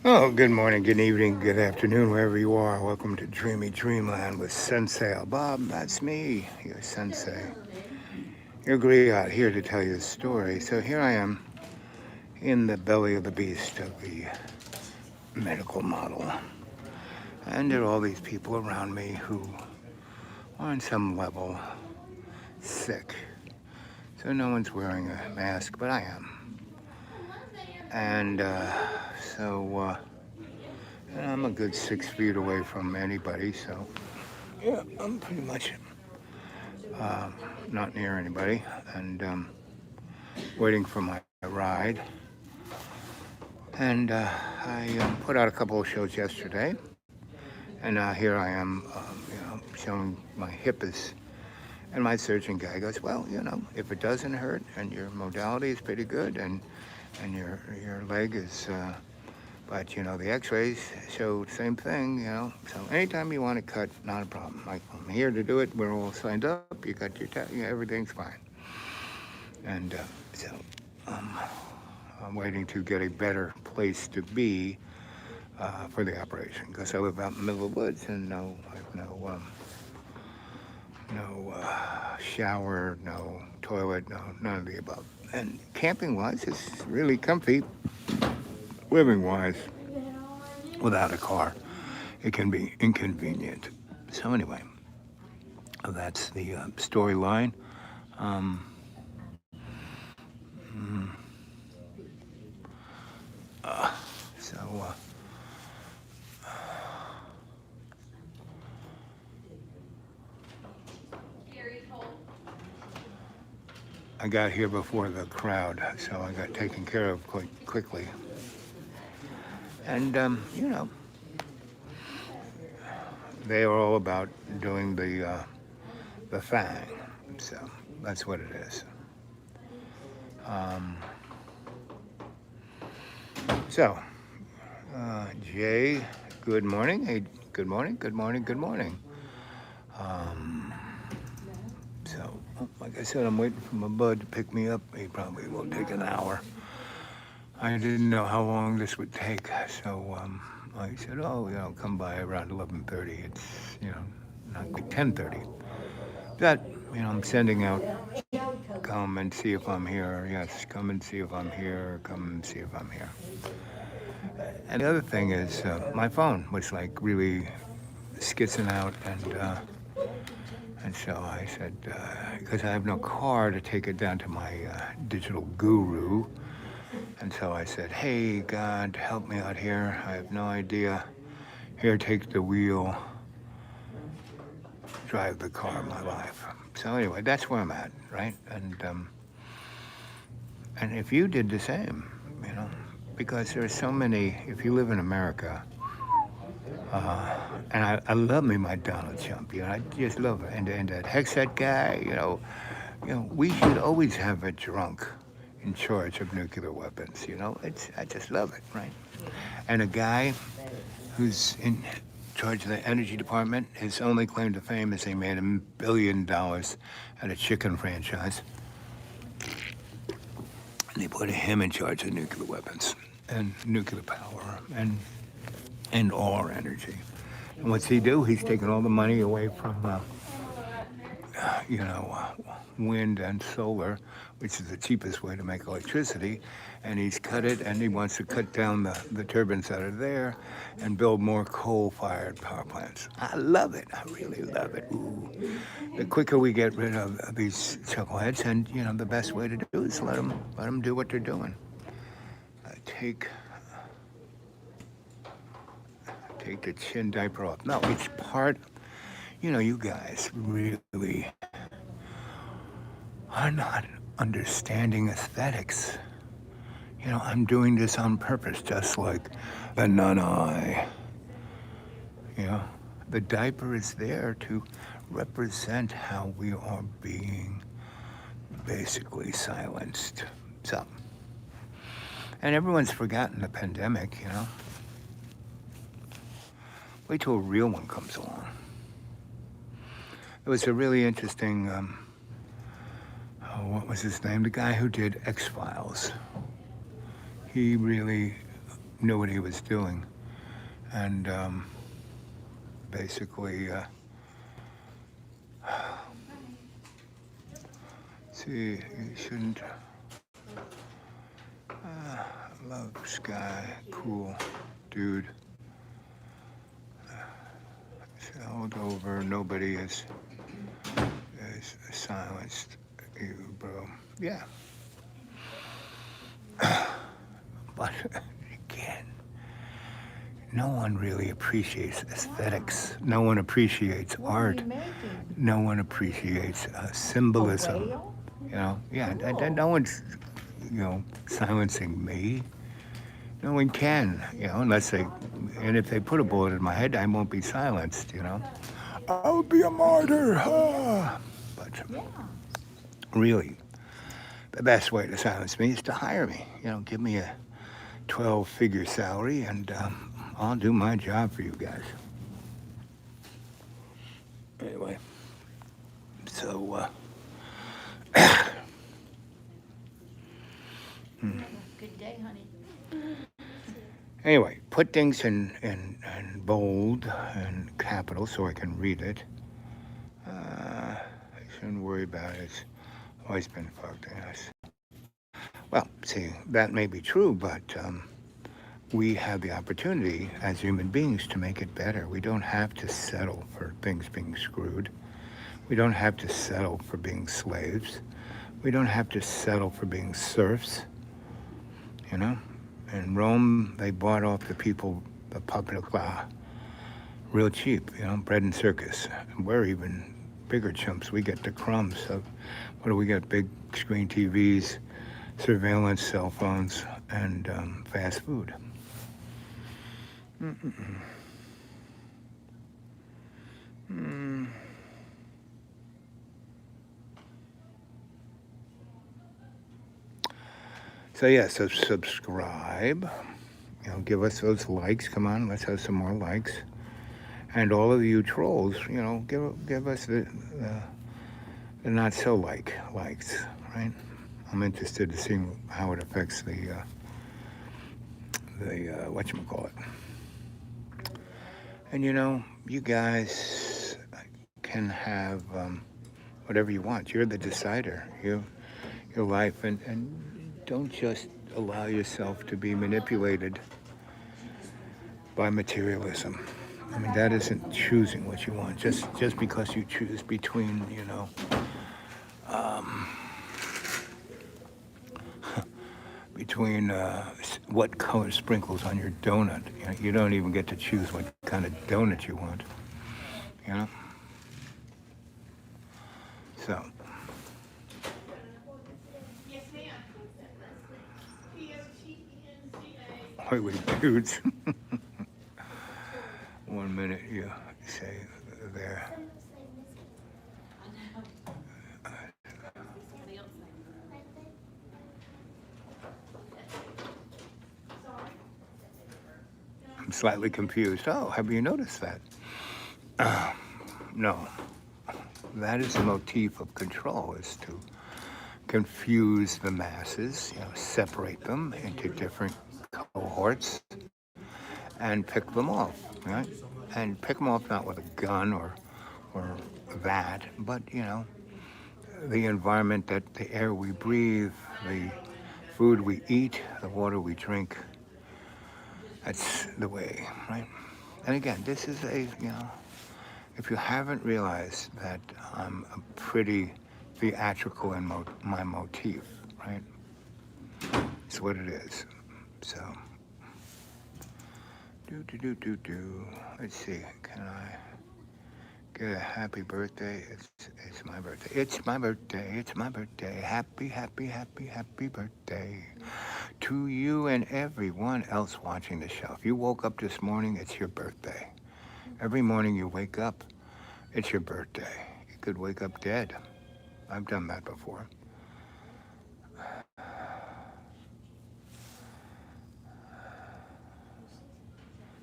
Oh, good morning, good evening, good afternoon, wherever you are. Welcome to Dreamy Dreamland with Sensie Owl Bob. That's me, your sensei, your griot, here to tell you a story. So here I am in the belly of the beast of the medical model. And there are all these people around me who are on some level sick. So no one's wearing a mask, but I am. And I'm a good 6 feet away from anybody, so yeah, I'm pretty much not near anybody, and waiting for my ride. And I put out a couple of shows yesterday, and here I am, showing my hip is. And my surgeon guy goes, well, if it doesn't hurt and your modality is pretty good, and your leg is, but the X-rays show the same thing, So anytime you want to cut, not a problem. Like, I'm here to do it. We're all signed up. You got your everything's fine. And so um, I'm waiting to get a better place to be for the operation because I live out in the middle of the woods and I have no shower, no toilet, no none of the above. And camping wise, it's really comfy. Living wise, without a car, it can be inconvenient. So anyway, that's the storyline. Um, mm, uh, so. I got here before the crowd, so I got taken care of quite quickly. And, they are all about doing the thing. So that's what it is. Um, so, Jay, good morning. Hey, good morning, good morning, good morning. Um, so, like I said, I'm waiting for my bud to pick me up. He probably will take an hour. I didn't know how long this would take, so I said, "Oh, come by around 11:30. It's not quite 10:30." But I'm sending out, come and see if I'm here. Yes, come and see if I'm here. Come and see if I'm here. And the other thing is, my phone was like really skitzing out, and so I said, because I have no car to take it down to my digital guru. And so I said, hey, God, help me out here. I have no idea. Here, take the wheel, drive the car of my life. So anyway, that's where I'm at, right? And if you did the same, because there are so many, if you live in America, and I love me my Donald Trump, I just love it. And that Hexet guy, we should always have a drunk in charge of nuclear weapons, I just love it, right? And a guy who's in charge of the energy department, his only claim to fame is he made $1 billion at a chicken franchise. And they put him in charge of nuclear weapons and nuclear power and all our energy. And what's he do? He's taken all the money away from, wind and solar, which is the cheapest way to make electricity, and he's cut it, and he wants to cut down the turbines that are there and build more coal-fired power plants. I love it. I really love it. Ooh. The quicker we get rid of these chuckleheads, and the best way to do is let them do what they're doing. Take the chin diaper off. No, it's part. You guys really are not understanding aesthetics. I'm doing this on purpose, just like the nun eye. The diaper is there to represent how we are being basically silenced. So, and everyone's forgotten the pandemic. Wait till a real one comes along. It was a really interesting, what was his name? The guy who did X-Files. He really knew what he was doing, and basically, see, you shouldn't. Love Sky, cool dude. Held over. Nobody is silenced you, bro. Yeah, but again, no one really appreciates aesthetics. No one appreciates art. No one appreciates symbolism. You know, yeah, no one's, silencing me. No one can, unless they, and if they put a bullet in my head, I won't be silenced, I'll be a martyr, But really, the best way to silence me is to hire me. Give me a 12-figure salary, and I'll do my job for you guys. Anyway, so, Good day, honey. Anyway, put things in bold and capital so I can read it. I shouldn't worry about it. It's always been fucked, yes. Well, see, that may be true, but we have the opportunity as human beings to make it better. We don't have to settle for things being screwed. We don't have to settle for being slaves. We don't have to settle for being serfs, In Rome, they bought off the people, the public real cheap, bread and circus. And we're even bigger chumps. We get the crumbs. So what do we get? Big screen TVs, surveillance, cell phones, and fast food. So yeah, so subscribe. Give us those likes. Come on, let's have some more likes. And all of you trolls, give us the not so likes, right? I'm interested to see how it affects the whatchamacallit. And you guys can have whatever you want. You're the decider. Your life, and don't just allow yourself to be manipulated by materialism. I mean, that isn't choosing what you want. Just because you choose between, between what color sprinkles on your donut. You don't even get to choose what kind of donut you want. So. Highway dudes. 1 minute you say there. I'm slightly confused. Oh, have you noticed that? No. That is the motif of control, is to confuse the masses, separate them into different cohorts and pick them off, right? And pick them off not with a gun or that, but, the environment, the air we breathe, the food we eat, the water we drink. That's the way, right? And again, this is if you haven't realized that I'm a pretty theatrical in my motif, right? It's what it is. So, let's see, can I get a happy birthday? It's my birthday. It's my birthday. It's my birthday. Happy birthday to you and everyone else watching the show. If you woke up this morning, it's your birthday. Every morning you wake up, it's your birthday. You could wake up dead. I've done that before.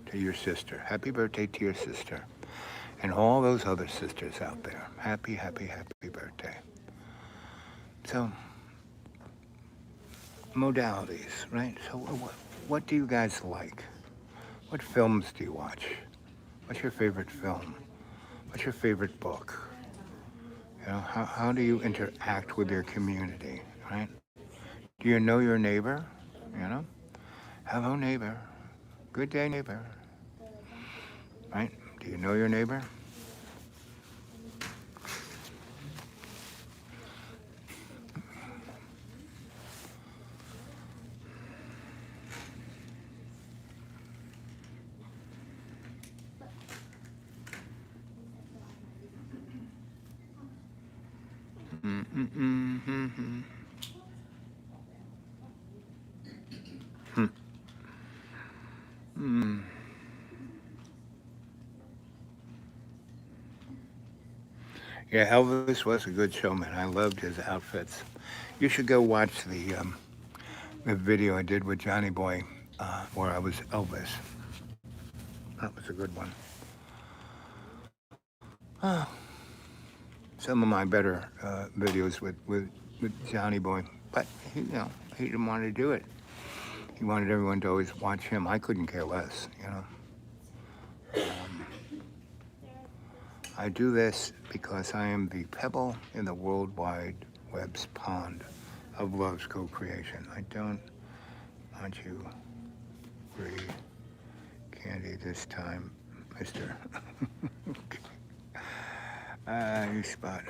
To your sister. Happy birthday to your sister. And all those other sisters out there. Happy birthday. So, modalities, right? So what do you guys like? What films do you watch? What's your favorite film? What's your favorite book? You know, how do you interact with your community, right? Do you know your neighbor? You know? Hello, neighbor. Good day, neighbor. Right? Do you know your neighbor? Mm-mm-mm-hmm. Hmm. Mm. Yeah, Elvis was a good showman. I loved his outfits. You should go watch the video I did with Johnny Boy, where I was Elvis. That was a good one. Some of my better videos with Johnny Boy, but he didn't want to do it. He wanted everyone to always watch him. I couldn't care less, you know. I do this because I am the pebble in the World Wide Web's pond of love's co-creation. I don't want you free candy this time, mister. You spot.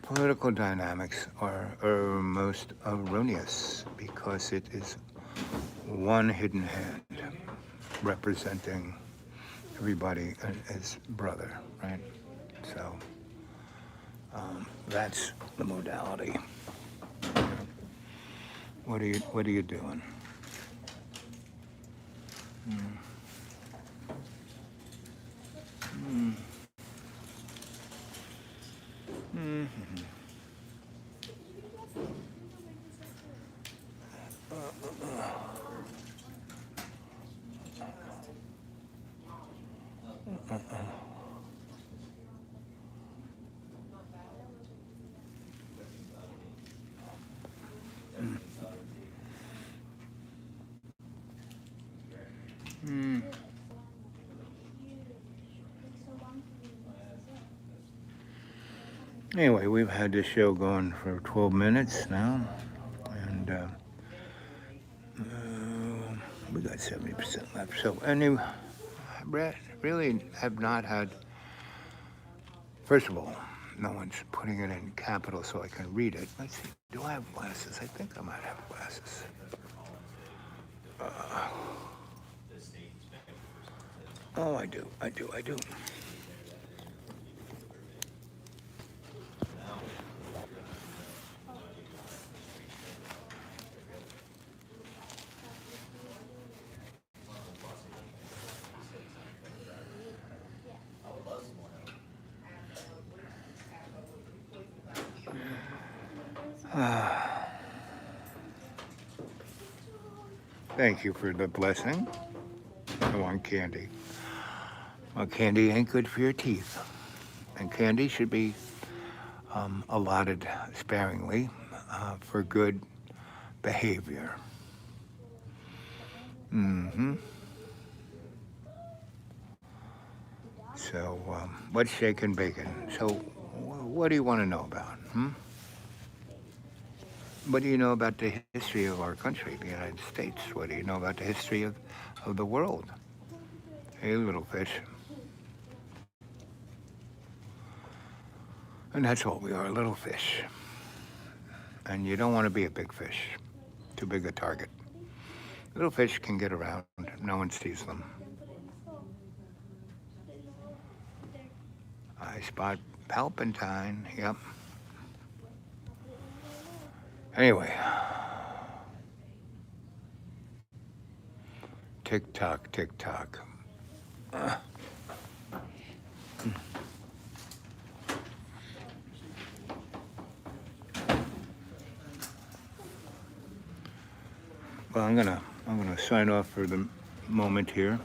Political dynamics are most erroneous because it is one hidden hand representing everybody as brother, right? So that's the modality. What are you doing? Mm. Mm. Mm-hmm. Mm. Anyway, we've had this show going for 12 minutes now, and we got 70% left. So, anyway, really have not had. First of all, no one's putting it in capital so I can read it. Let's see. Do I have glasses? I think I might have glasses. Oh, I do. Thank you for the blessing. I want candy. Well, candy ain't good for your teeth. And candy should be allotted sparingly for good behavior. Mm-hmm. So, what's shaking bacon? So, what do you want to know about? What do you know about the history of our country, the United States? What do you know about the history of the world? Hey, little fish. And that's all we are, little fish. And you don't want to be a big fish, too big a target. Little fish can get around, no one sees them. I spot Palpatine, yep. Anyway, tick tock, tick tock. Well, I'm gonna sign off for the moment here.